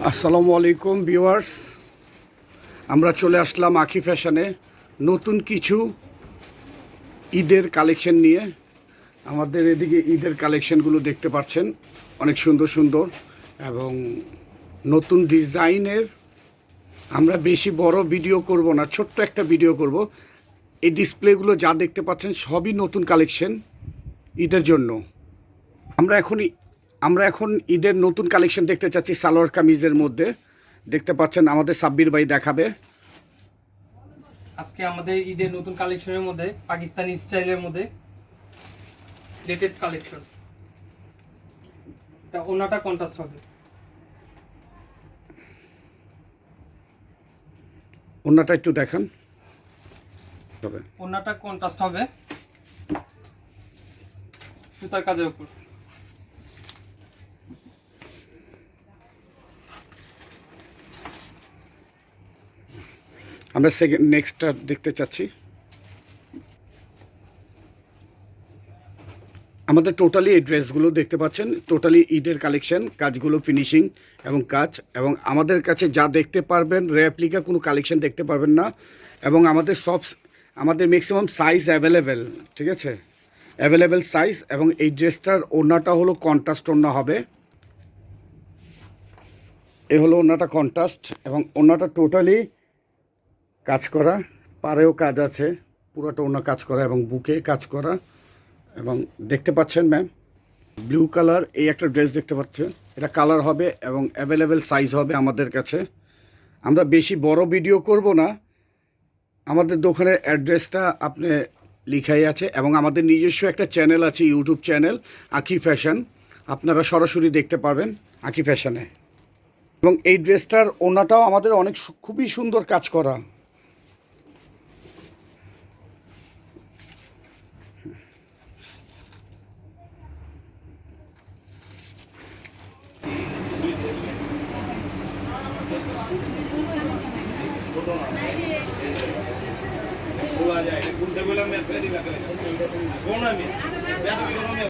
আসসালামু আলাইকুম ভিউয়ার্স, আমরা চলে আসলাম আখি ফ্যাশনে নতুন কিছু ঈদের কালেকশন নিয়ে। আমাদের এদিকে ঈদের কালেকশনগুলো দেখতে পাচ্ছেন, অনেক সুন্দর সুন্দর এবং নতুন ডিজাইনের। আমরা বেশি বড় ভিডিও করব না, ছোট্ট একটা ভিডিও করব। এই ডিসপ্লেগুলো যা দেখতে পাচ্ছেন সবই নতুন কালেকশন ঈদের জন্য। আমরা এখন ঈদের নতুন কালেকশন দেখতে চাচ্ছি। সালোয়ার কামিজের মধ্যে দেখতে পাচ্ছেন আমাদের সাব্বির ভাই দেখাবে। আজকে আমাদের ঈদের নতুন কালেকশনের মধ্যে পাকিস্তানি স্টাইলের মধ্যে লেটেস্ট কালেকশন। এটা ওনাটা কন্ট্রাস্ট হবে। ওনাটা একটু দেখান। ওনাটা কন্ট্রাস্ট হবে সুতার কাজের উপর। আমরা নেক্সটটা দেখতে চাচ্ছি। আমাদের টোটালি এই ড্রেসগুলো দেখতে পাচ্ছেন, টোটালি ঈদের কালেকশন, কাজগুলো ফিনিশিং এবং কাজ। এবং আমাদের কাছে যা দেখতে পারবেন রেপ্লিকা কোনো কালেকশন দেখতে পারবেন না। এবং আমাদের ম্যাক্সিমাম সাইজ অ্যাভেলেবেল, ঠিক আছে, অ্যাভেলেবেল সাইজ। এবং এই ড্রেসটার ওড়নাটা হলো কন্ট্রাস্ট ওড়না হবে। এ হলো ওড়নাটা কন্ট্রাস্ট এবং ওড়নাটা টোটালি কাজ করা, পাড়েও কাজ আছে, পুরোটা ওড়না কাজ করা এবং বুকে কাজ করা। এবং দেখতে পাচ্ছেন ম্যাম, ব্লু কালার এই একটা ড্রেস দেখতে পাচ্ছেন, এটা কালার হবে এবং অ্যাভেলেবেল সাইজ হবে আমাদের কাছে। আমরা বেশি বড় ভিডিও করব না। আমাদের দোকানের অ্যাড্রেসটা আপনি লিখাই আছে এবং আমাদের নিজস্ব একটা চ্যানেল আছে, ইউটিউব চ্যানেল আখি ফ্যাশন। আপনারা সরাসরি দেখতে পারবেন আখি ফ্যাশনে। এবং এই ড্রেসটার ওড়নাটাও আমাদের অনেক খুবই সুন্দর কাজ করা। বলা যায় কোনটা বললাম মেসেজ দিলা কোন আমি